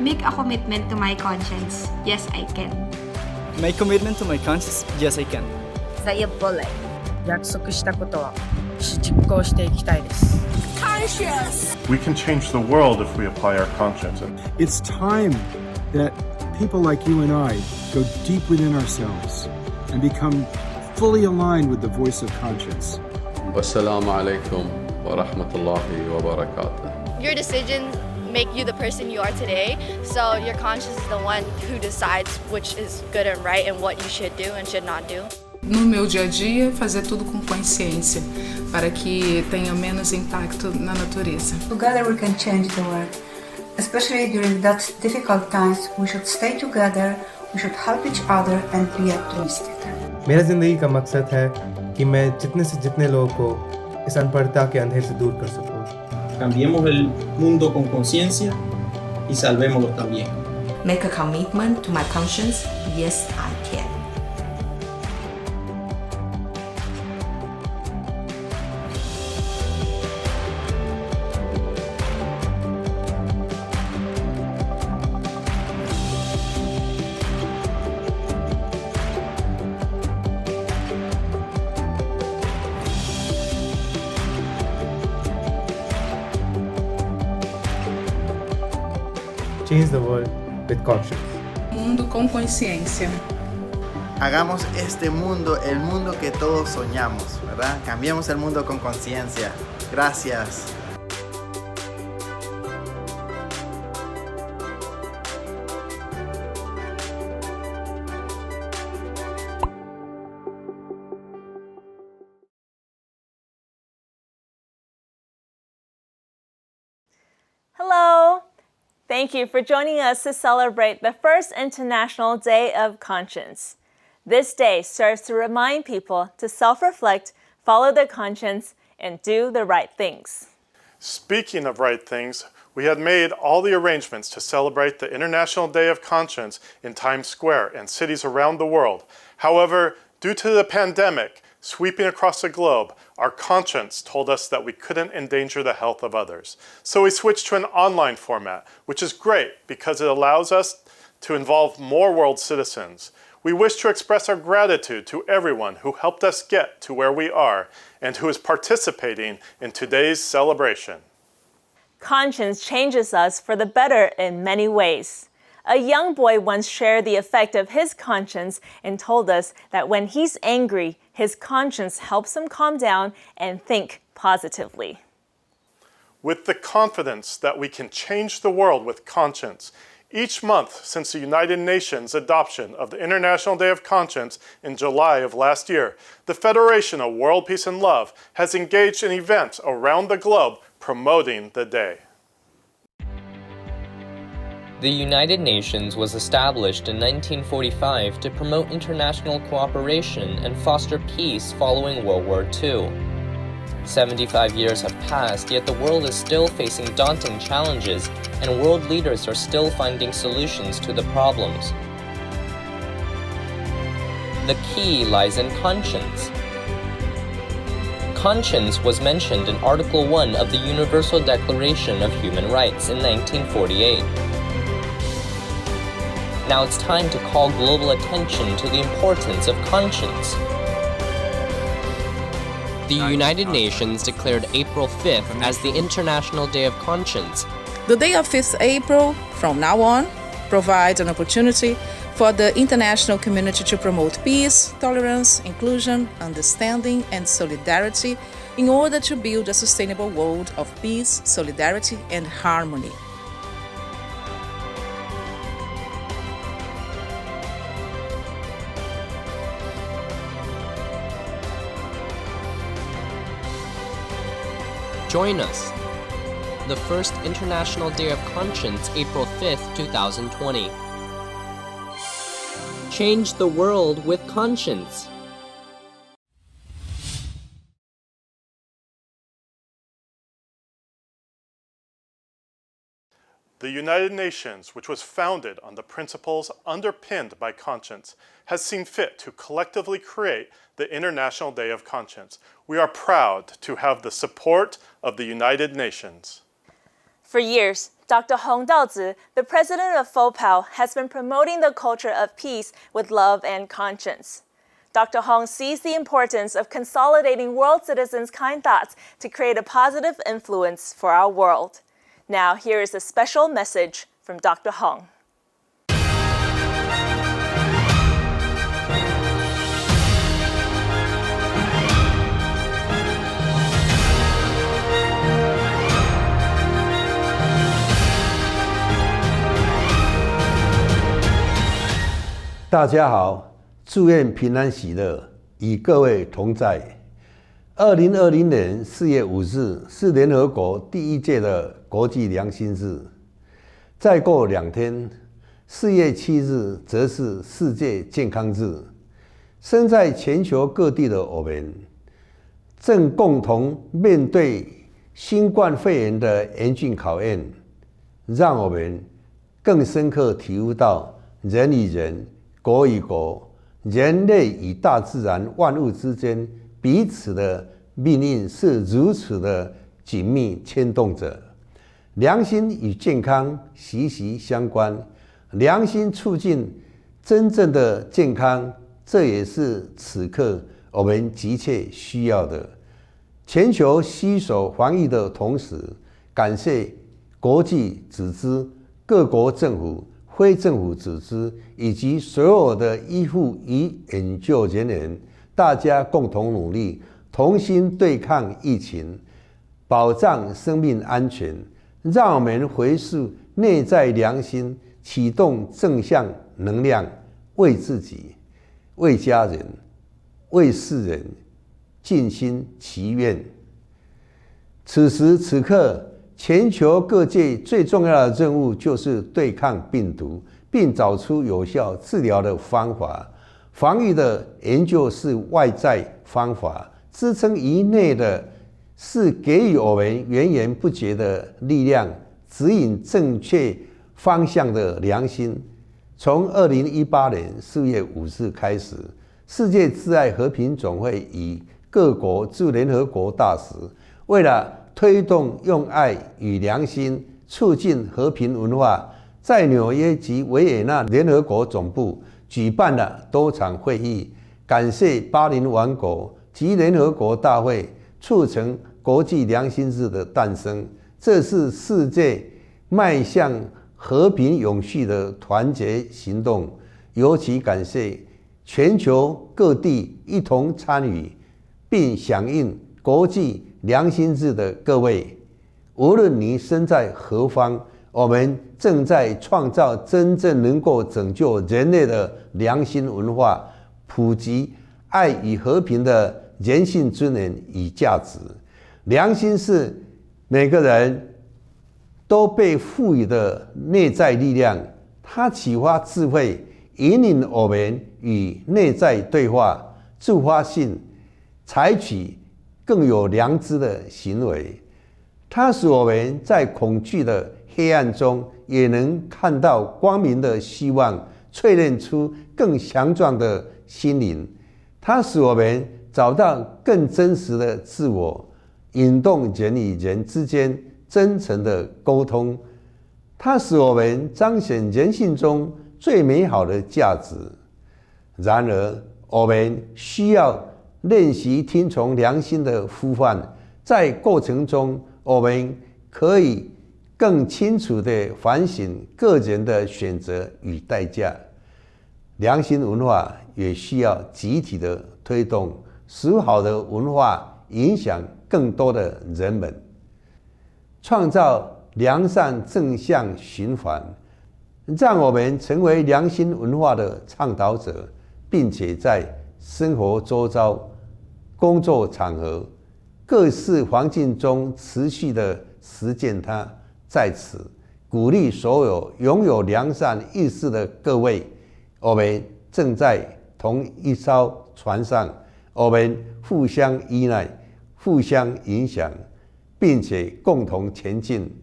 Make a commitment to my conscience. Yes, I can. My commitment to my conscience, yes I can. さえぼれ。約束したことは実行していきたいです。We can change the world if we apply our conscience. It's time that people like you and I go deep within ourselves and become fully aligned with the voice of conscience. Wassalamu alaikum wa rahmatullahi wa barakatuh. Your decisions make you the person you are today, so your conscience is the one who decides which is good and right and what you should do and should not do. No meu dia a dia, fazer tudo com consciência, para que tenha menos impacto na natureza. Together we can change the world. Especially during that difficult times, we should stay together, we should help each other and be optimistic. मेरा जिंदगी का मकसद है कि मैं जितने से जितने लोगों को इस अनपढ़ता के अंधेर से दूर कर सकूं. Cambiemos el mundo con conciencia y salvémoslo también. Make a commitment to my conscience. Yes, I can. Change the world with conscience. Mundo com consciência. Hagamos este mundo el mundo que todos soñamos, ¿verdad? Cambiemos el mundo con conciencia. Gracias. Hello! Thank you for joining us to celebrate the first International Day of Conscience. This day serves to remind people to self-reflect, follow their conscience, and do the right things. Speaking of right things, we had made all the arrangements to celebrate the International Day of Conscience in Times Square and cities around the world. However, due to the pandemic sweeping across the globe, our conscience told us that we couldn't endanger the health of others. So we switched to an online format, which is great because it allows us to involve more world citizens. We wish to express our gratitude to everyone who helped us get to where we are and who is participating in today's celebration. Conscience changes us for the better in many ways. A young boy once shared the effect of his conscience and told us that when he's angry, his conscience helps him calm down and think positively. With the confidence that we can change the world with conscience, each month since the United Nations adoption of the International Day of Conscience in July of last year, the Federation of World Peace and Love has engaged in events around the globe promoting the day. The United Nations was established in 1945 to promote international cooperation and foster peace following World War II. 75 years have passed, yet the world is still facing daunting challenges, and world leaders are still finding solutions to the problems. The key lies in conscience. Conscience was mentioned in Article 1 of the Universal Declaration of Human Rights in 1948. Now it's time to call global attention to the importance of conscience. The United Nations declared April 5th as the International Day of Conscience. The day of 5th April, from now on, provides an opportunity for the international community to promote peace, tolerance, inclusion, understanding, and solidarity in order to build a sustainable world of peace, solidarity, and harmony. Join us. The first International Day of Conscience, April 5th, 2020. Change the world with conscience. The United Nations, which was founded on the principles underpinned by conscience, has seen fit to collectively create the International Day of Conscience. We are proud to have the support of the United Nations. For years, Dr. Hong Daozi, the president of FOWPAL, has been promoting the culture of peace with love and conscience. Dr. Hong sees the importance of consolidating world citizens' kind thoughts to create a positive influence for our world. Now, here is a special message from Dr. Hong.大家好，祝愿平安喜乐，与各位同在。2020年4月5日是联合国第1届的国际良心日，再过2天，4月7日则是世界健康日。身在全球各地的我们，正共同面对新冠肺炎的严峻考验，让我们更深刻体悟到人与人、国与国、人类与大自然万物之间彼此的命运是如此的紧密牵动着。良心与健康息息相关，良心促进真正的健康，这也是此刻我们急切需要的。全球携手防疫的同时，感谢国际组织、各国政府、非政府组织以及所有的医护与研究人员，大家共同努力，同心对抗疫情，保障生命安全。让我们回溯内在良心，启动正向能量，为自己、为家人、为世人尽心祈愿。此时此刻，全球各界最重要的任务就是对抗病毒，并找出有效治疗的方法。防御的研究是外在方法，支撑于内的是给予我们源源不绝的力量，指引正确方向的良心。从2018年4月5日开始，世界挚爱和平总会与各国驻联合国大使，为了推动用爱与良心促进和平文化，在纽约及维也纳联合国总部举办了多场会议，感谢80王国及联合国大会促成国际良心日的诞生。这是世界迈向和平永续的团结行动，尤其感谢全球各地一同参与并响应国际良心日的各位。无论你身在何方，我们正在创造真正能够拯救人类的良心文化，普及爱与和平的人性尊严与价值。良心是每个人都被赋予的内在力量，它启发智慧，引领我们与内在对话，自发性采取更有良知的行为。它使我们在恐惧的黑暗中也能看到光明的希望，淬炼出更强壮的心灵。它使我们找到更真实的自我，引动人与人之间真诚的沟通。它使我们彰显人性中最美好的价值。然而，我们需要练习听从良心的呼唤，在过程中，我们可以更清楚地反省个人的选择与代价。良心文化也需要集体的推动，使好的文化影响更多的人们，创造良善正向循环，让我们成为良心文化的倡导者，并且在生活周遭、工作场合、各式环境中持续的实践它。在此鼓励所有拥有良善意识的各位，我们正在同一艘船上，我们互相依赖、互相影响，并且共同前进。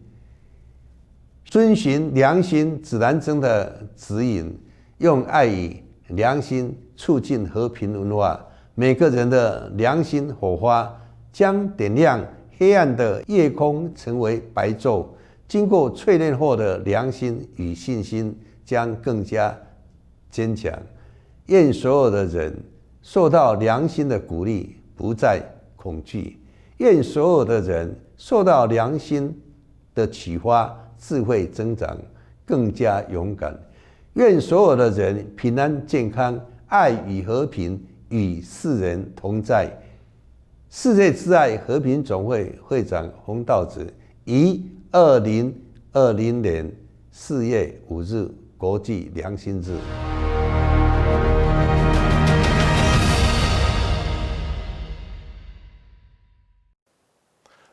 遵循良心指南针的指引，用爱与良心促进和平文化。每个人的良心火花将点亮黑暗的夜空，成为白昼。经过淬炼后的良心与信心将更加坚强。愿所有的人受到良心的鼓励，不再恐惧；愿所有的人受到良心的启发，智慧增长，更加勇敢。愿所有的人平安健康，爱与和平与世人同在。世界之爱和平总会会长洪道子于2020年4月5日国际良心日。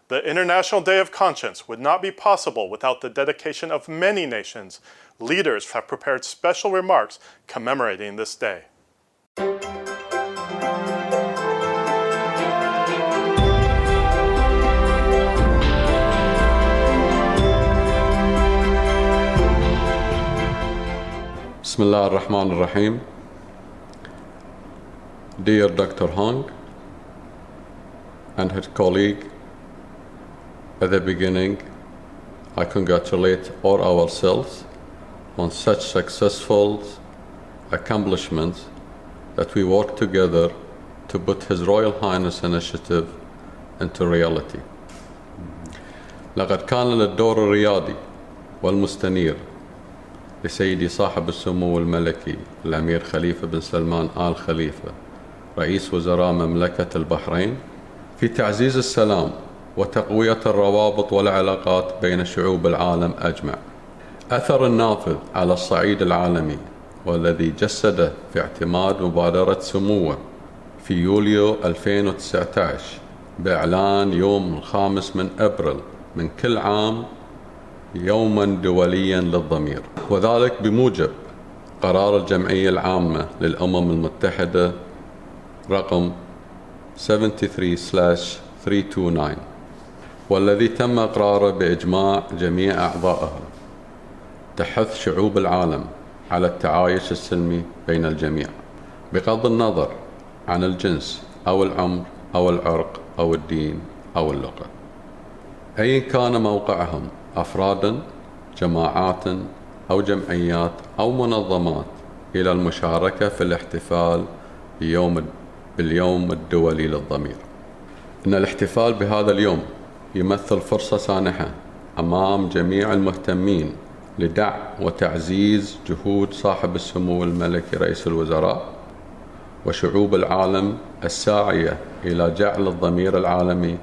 The International Day of Conscience would not be possible without the dedication of many nations. Leaders have prepared special remarks commemorating this day. Bismillah ar-Rahman ar-Rahim. Dear Dr. Hong and his colleague, at the beginning, I congratulate all ourselves on such successful accomplishments that we work together to put His Royal Highness initiative into reality. لقد كان للدور الريادي والمستنير لسيدي صاحب السمو الملكي الأمير خليفة بن سلمان آل خليفة رئيس وزراء مملكة البحرين في تعزيز السلام وتقوية الروابط والعلاقات بين شعوب العالم أجمع. أثر النافذ على الصعيد العالمي والذي جسده في اعتماد مبادرة سموه في يوليو 2019 بإعلان يوم 5 من أبريل من كل عام يوما دوليا للضمير، وذلك بموجب قرار الجمعية العامة للأمم المتحدة رقم 73/329 والذي تم إقراره بإجماع جميع أعضائها، تحث شعوب العالم على التعايش السلمي بين الجميع بغض النظر عن الجنس أو العمر أو العرق أو الدين أو اللغة، أيا كان موقعهم، أفرادا، جماعات أو جمعيات أو منظمات، إلى المشاركة في الاحتفال باليوم الدولي للضمير. إن الاحتفال بهذا اليوم يمثل فرصة سانحة أمام جميع المهتمين لدعم وتعزيز جهود صاحب السمو الملكي رئيس الوزراء وشعوب العالم الساعية إلى جعل الضمير العالمي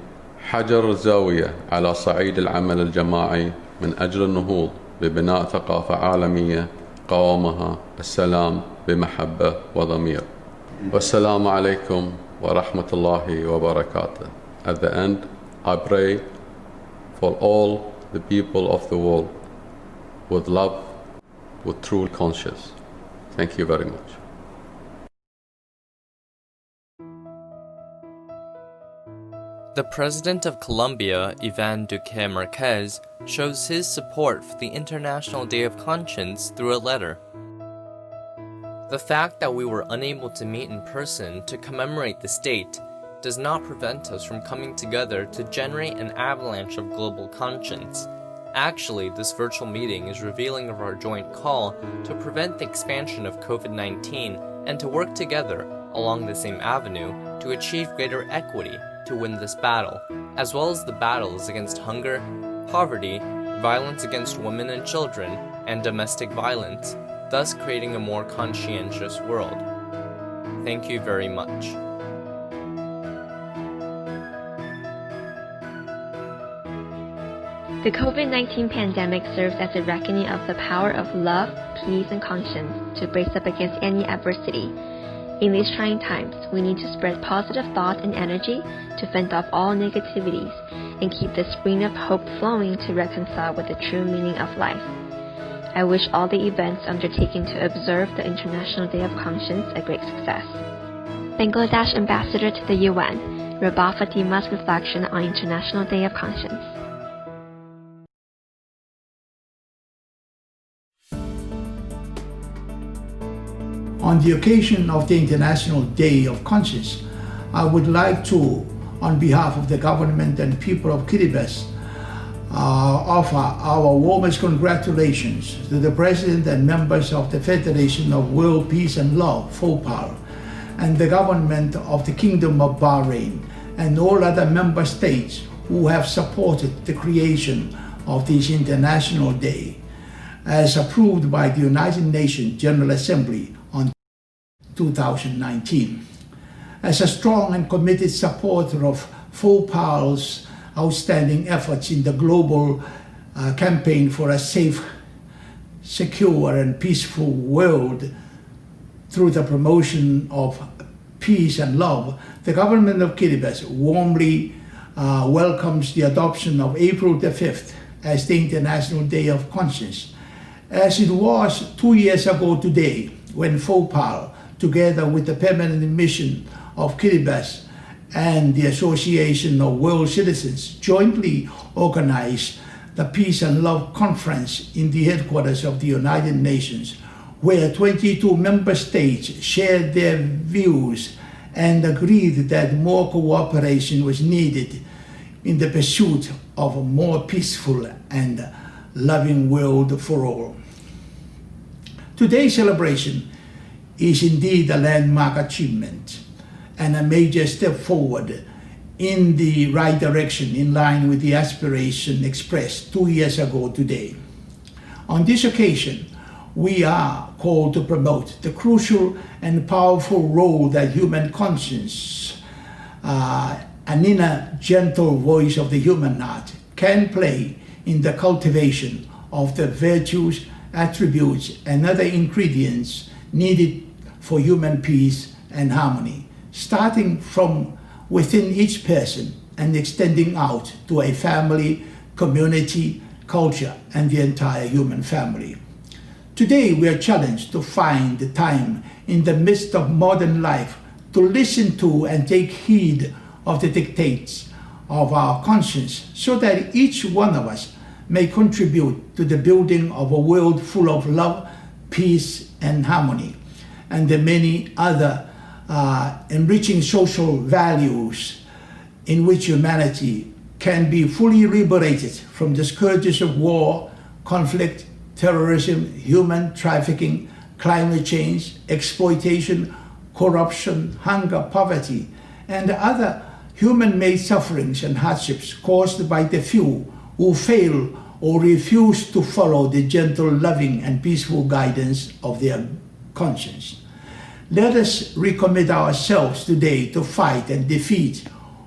حجر الزاوية على صعيد العمل الجماعي من أجل النهوض ببناء ثقافة عالمية قوامها السلام بمحبة وضمير. والسلام عليكم ورحمة الله وبركاته. At the end, I pray for all the people of the world with love, with true conscience. Thank you very much. The President of Colombia, Iván Duque Marquez, shows his support for the International Day of Conscience through a letter. The fact that we were unable to meet in person to commemorate this date does not prevent us from coming together to generate an avalanche of global conscience. Actually, this virtual meeting is revealing of our joint call to prevent the expansion of COVID-19 and to work together along the same avenue to achieve greater equity to win this battle, as well as the battles against hunger, poverty, violence against women and children, and domestic violence, thus creating a more conscientious world. Thank you very much. The COVID-19 pandemic serves as a reckoning of the power of love, peace, and conscience to brace up against any adversity. In these trying times, we need to spread positive thought and energy to fend off all negativities and keep the spring of hope flowing to reconcile with the true meaning of life. I wish all the events undertaken to observe the International Day of Conscience a great success. Bangladesh Ambassador to the UN, Rabah Fatima's reflection on International Day of Conscience. On the occasion of the International Day of Conscience, I would like to, on behalf of the government and people of Kiribati, offer our warmest congratulations to the President and members of the Federation of World Peace and Love, FOWPAL, and the government of the Kingdom of Bahrain, and all other member states who have supported the creation of this International Day, as approved by the United Nations General Assembly on 2019. As a strong and committed supporter of FOWPAL's outstanding efforts in the global campaign for a safe, secure, and peaceful world through the promotion of peace and love, the government of Kiribati warmly welcomes the adoption of April the 5th as the International Day of Conscience, as it was 2 years ago today when FOWPAL, together with the permanent mission of Kiribati and the Association of World Citizens, jointly organized the Peace and Love Conference in the headquarters of the United Nations, where 22 member states shared their views and agreed that more cooperation was needed in the pursuit of a more peaceful and loving world for all. Today's celebration is indeed a landmark achievement and a major step forward in the right direction, in line with the aspiration expressed 2 years ago today. On this occasion, we are called to promote the crucial and powerful role that human conscience, an inner gentle voice of the human heart, can play in the cultivation of the virtues, attributes, and other ingredients needed for human peace and harmony, starting from within each person and extending out to a family, community, culture, and the entire human family. Today, we are challenged to find the time in the midst of modern life to listen to and take heed of the dictates of our conscience, so that each one of us may contribute to the building of a world full of love, peace, and harmony, and the many other enriching social values in which humanity can be fully liberated from the scourges of war, conflict, terrorism, human trafficking, climate change, exploitation, corruption, hunger, poverty, and other human-made sufferings and hardships caused by the few who fail or refuse to follow the gentle, loving, and peaceful guidance of their conscience. Let us recommit ourselves today to fight and defeat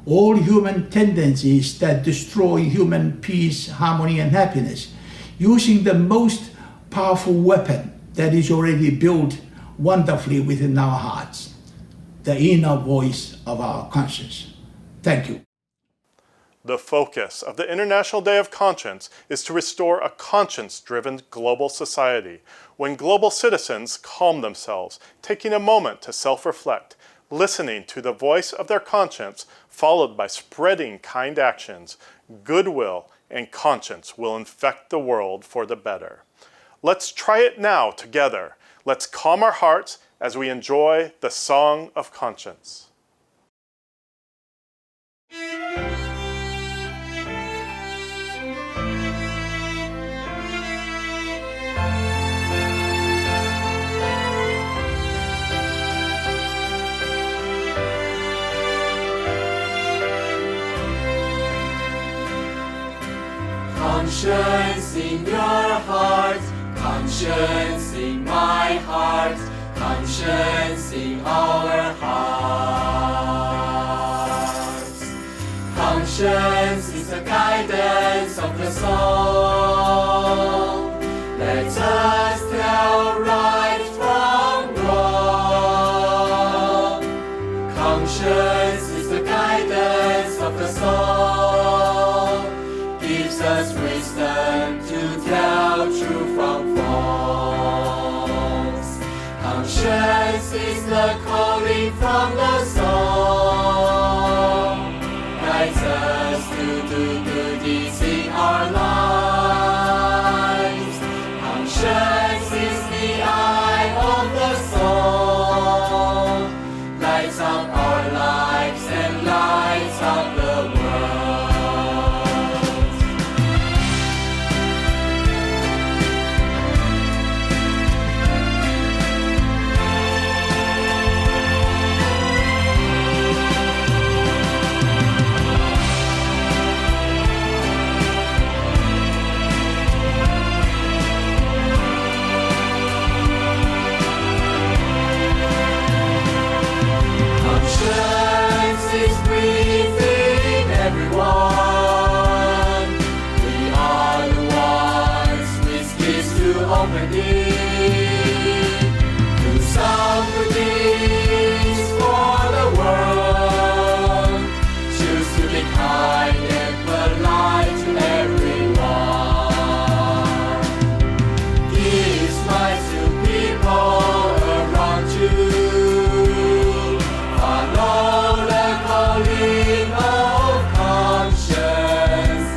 all human tendencies that destroy human peace, harmony, and happiness, using the most powerful weapon that is already built wonderfully within our hearts, the inner voice of our conscience. Thank you. The focus of the International Day of Conscience is to restore a conscience-driven global society, when global citizens calm themselves, taking a moment to self-reflect, listening to the voice of their conscience, followed by spreading kind actions, goodwill, and conscience will infect the world for the better. Let's try it now together. Let's calm our hearts as we enjoy the Song of Conscience. Conscience in your heart, conscience in my heart, conscience in our hearts. Conscience is the guidance of the soul. Let us tell right from wrong. Conscience is the guidance of the soul. Gives us wisdom to tell true from false. Conscience is the calling from the soul, guides us to do good deeds in our lives. Conscience is the eye of the soul, lights up our lives and lights up the world. Conscience is breathing everyone. We are the ones with keys to open it. Do some good deeds for the world. Choose to be kind and polite to everyone. Give smiles to people around you. Follow the calling of conscience.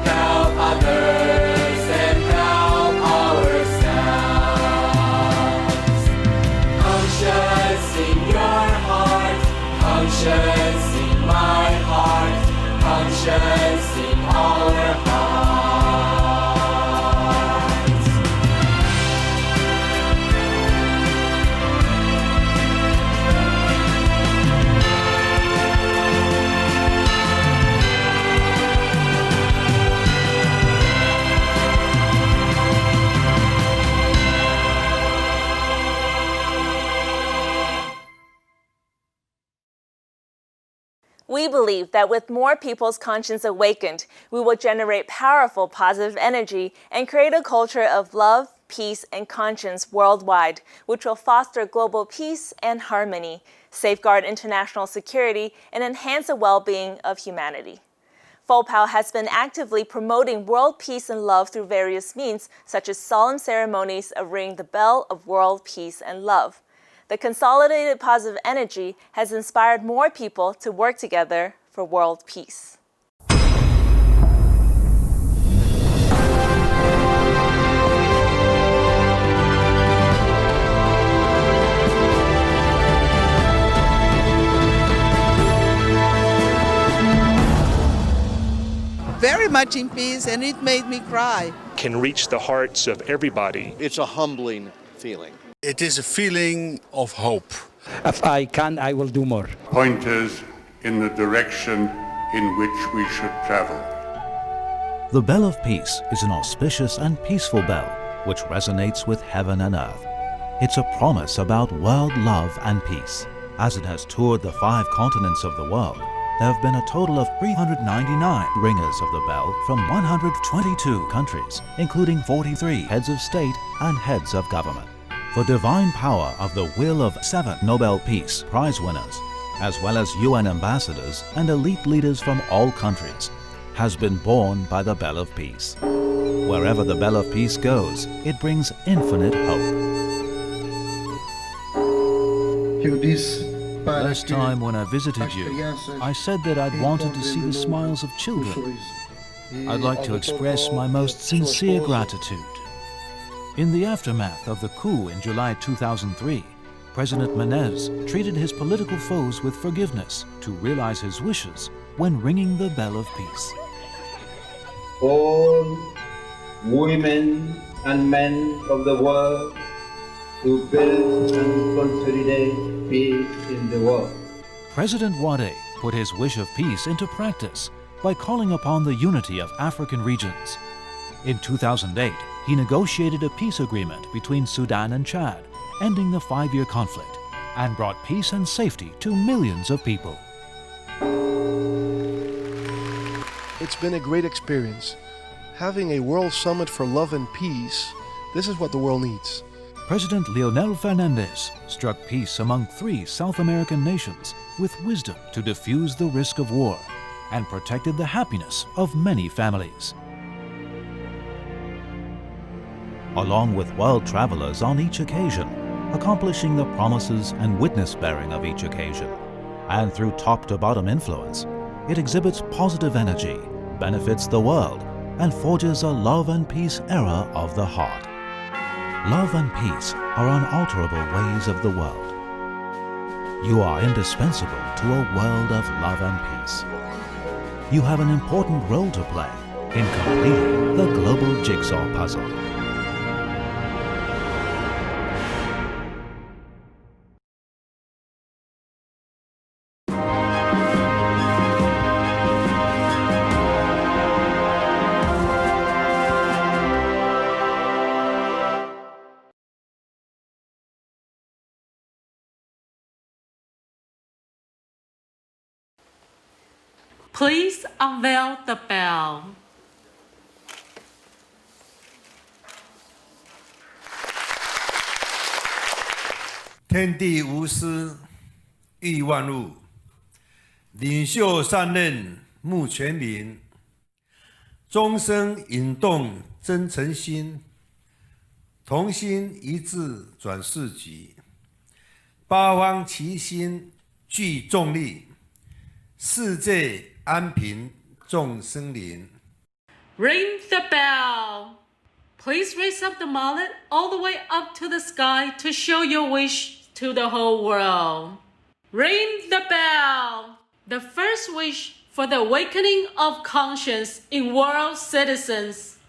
Help others and help ourselves. Conscience in your heart, conscience in my heart, conscience in our hearts. We believe that with more people's conscience awakened, we will generate powerful positive energy and create a culture of love, peace, and conscience worldwide, which will foster global peace and harmony, safeguard international security, and enhance the well-being of humanity. FOWPAL has been actively promoting world peace and love through various means, such as solemn ceremonies of ringing the bell of world peace and love. The consolidated positive energy has inspired more people to work together for world peace. Very much in peace, and it made me cry. Can reach the hearts of everybody. It's a humbling feeling. It is a feeling of hope. If I can, I will do more. Pointers in the direction in which we should travel. The Bell of Peace is an auspicious and peaceful bell which resonates with heaven and earth. It's a promise about world love and peace. As it has toured the 5 continents of the world, there have been a total of 399 ringers of the bell from 122 countries, including 43 heads of state and heads of government. The divine power of the will of 7 Nobel Peace Prize winners, as well as UN ambassadors and elite leaders from all countries, has been born by the Bell of Peace. Wherever the Bell of Peace goes, it brings infinite hope. Last time when I visited you, I said that I'd wanted to see the smiles of children. I'd like to express my most sincere gratitude. In the aftermath of the coup in July 2003, President Menez treated his political foes with forgiveness to realize his wishes when ringing the Bell of Peace. All women and men of the world to build and consolidate peace in the world. President Wade put his wish of peace into practice by calling upon the unity of African regions. In 2008, he negotiated a peace agreement between Sudan and Chad, ending the 5-year conflict, and brought peace and safety to millions of people. It's been a great experience. Having a World Summit for Love and Peace, this is what the world needs. President Leonel Fernandez struck peace among 3 South American nations with wisdom to defuse the risk of war and protected the happiness of many families. Along with world travelers on each occasion, accomplishing the promises and witness-bearing of each occasion. And through top-to-bottom influence, it exhibits positive energy, benefits the world, and forges a love and peace era of the heart. Love and peace are unalterable ways of the world. You are indispensable to a world of love and peace. You have an important role to play in completing the global jigsaw puzzle. Please unveil the bell. "天地无私，育万物；领袖上任，牧全民。终身引动真诚心，同心一致转世局。八方齐心聚众力，世界安平众生灵。" Ring the bell. Please raise up the mallet all the way up to the sky to show your wish to the whole world. Ring the bell. The first wish for the awakening of conscience in world citizens.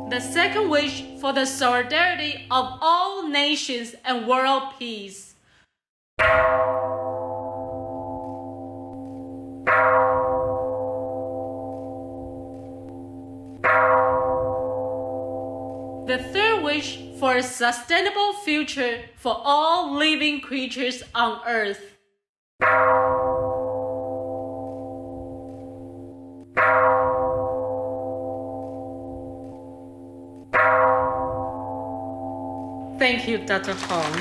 The second wish for the solidarity of all nations and world peace. The third wish for a sustainable future for all living creatures on Earth. Thank you, Dr. Hong.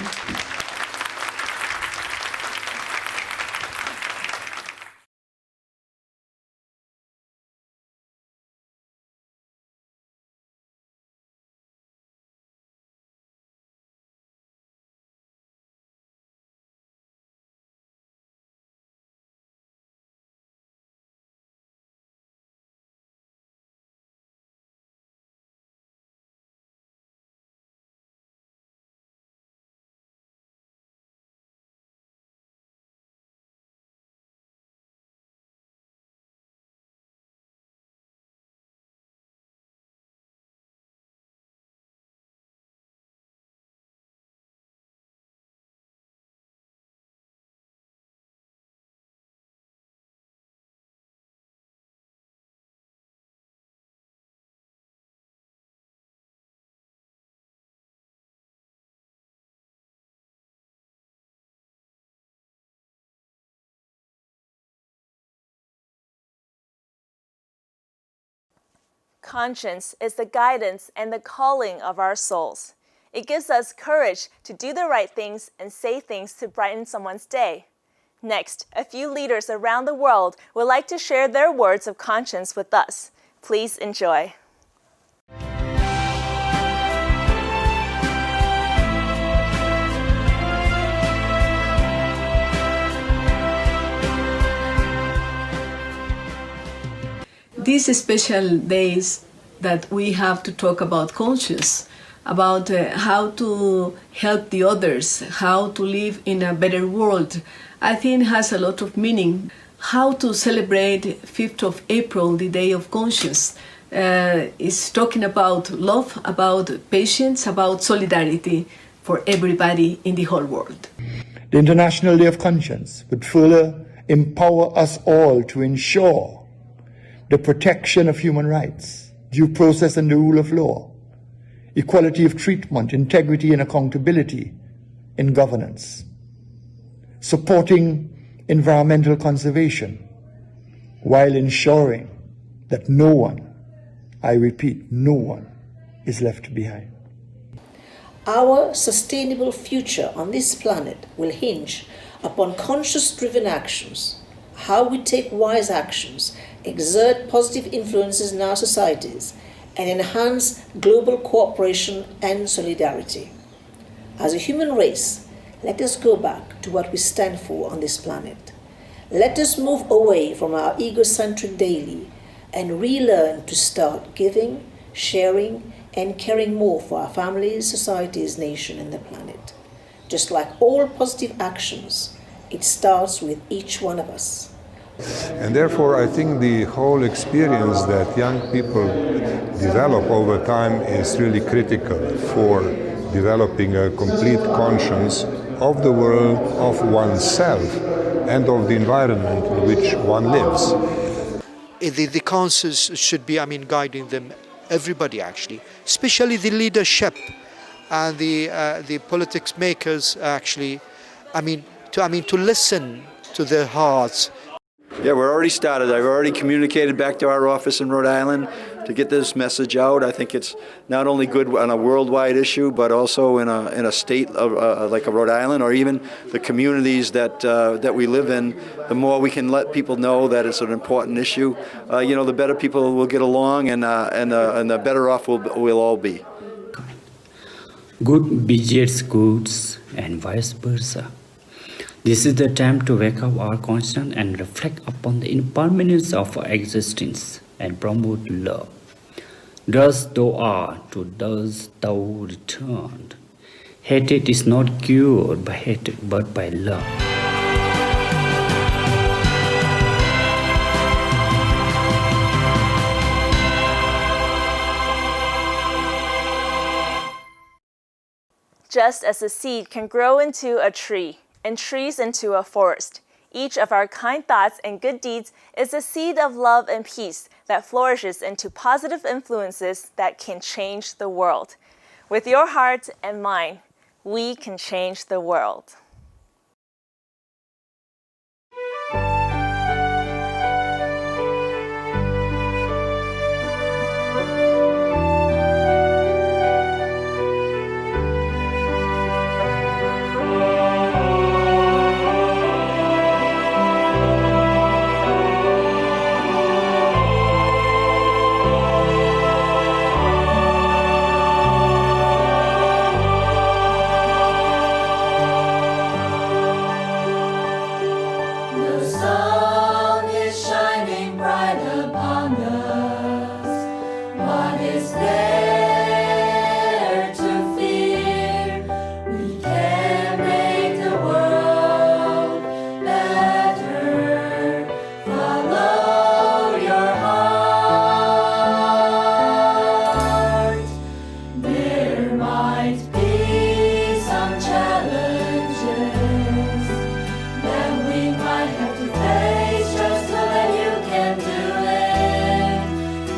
Conscience is the guidance and the calling of our souls. It gives us courage to do the right things and say things to brighten someone's day. Next, a few leaders around the world would like to share their words of conscience with us. Please enjoy. These special days that we have to talk about conscience, about how to help the others, how to live in a better world, I think has a lot of meaning. How to celebrate 5th of April, the Day of Conscience, is talking about love, about patience, about solidarity for everybody in the whole world. The International Day of Conscience would further empower us all to ensure the protection of human rights, due process and the rule of law, equality of treatment, integrity and accountability in governance, supporting environmental conservation, while ensuring that no one, I repeat, no one is left behind. Our sustainable future on this planet will hinge upon conscious-driven actions, how we take wise actions, exert positive influences in our societies, and enhance global cooperation and solidarity. As a human race, let us go back to what we stand for on this planet. Let us move away from our egocentric daily and relearn to start giving, sharing, and caring more for our families, societies, nation, and the planet. Just like all positive actions, it starts with each one of us. And therefore, I think the whole experience that young people develop over time is really critical for developing a complete conscience of the world, of oneself, and of the environment in which one lives. The councils should be, guiding them, everybody actually, especially the leadership and the politics makers actually, to listen to their hearts. Yeah, we're already started. I've already communicated back to our office in Rhode Island to get this message out. I think it's not only good on a worldwide issue, but also in a state of, like a Rhode Island, or even the communities that we live in. The more we can let people know that it's an important issue, the better people will get along, and the better off we'll all be. Good begets goods, and vice versa. This is the time to wake up our conscience and reflect upon the impermanence of our existence and promote love. Thus thou art, to thus thou returned. Hatred is not cured by hatred, but by love. Just as a seed can grow into a tree, and trees into a forest, each of our kind thoughts and good deeds is a seed of love and peace that flourishes into positive influences that can change the world. With your heart and mine, we can change the world.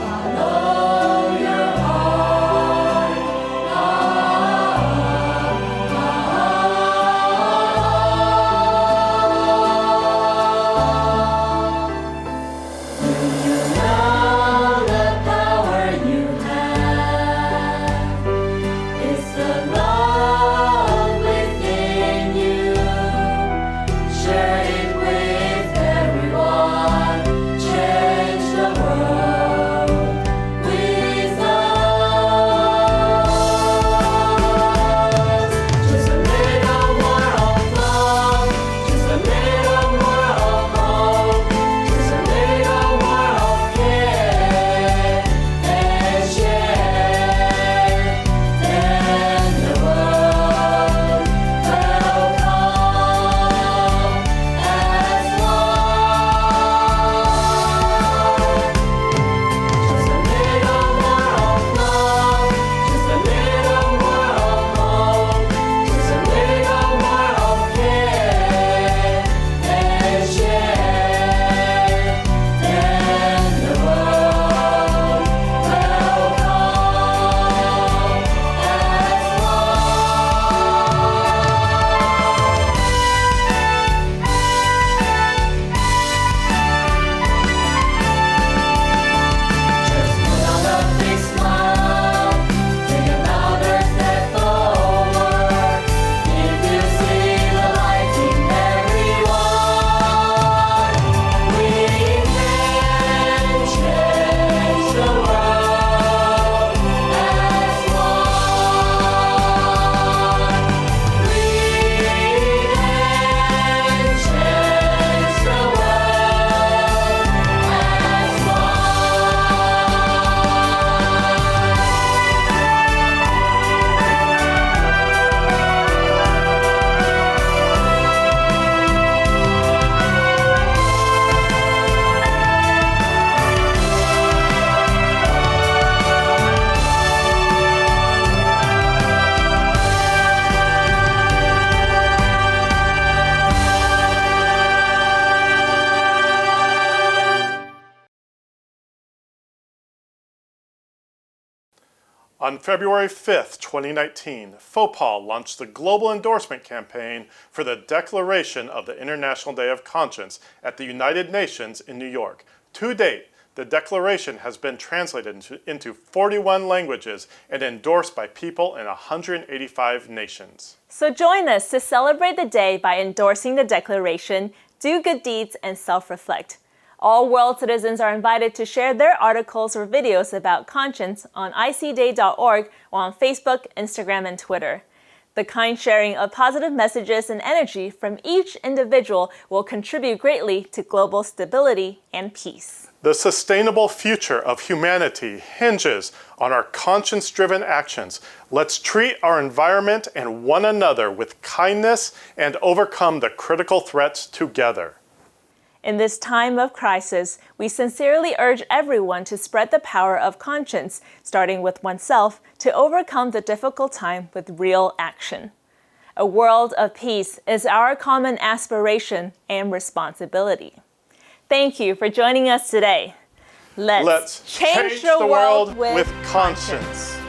Follow your heart. On February 5th, 2019, FOWPAL launched the global endorsement campaign for the Declaration of the International Day of Conscience at the United Nations in New York. To date, the Declaration has been translated into 41 languages and endorsed by people in 185 nations. So join us to celebrate the day by endorsing the Declaration, do good deeds, and self-reflect. All world citizens are invited to share their articles or videos about conscience on icday.org or on Facebook, Instagram, and Twitter. The kind sharing of positive messages and energy from each individual will contribute greatly to global stability and peace. The sustainable future of humanity hinges on our conscience-driven actions. Let's treat our environment and one another with kindness and overcome the critical threats together. In this time of crisis, we sincerely urge everyone to spread the power of conscience, starting with oneself, to overcome the difficult time with real action. A world of peace is our common aspiration and responsibility. Thank you for joining us today. Let's change the world with conscience.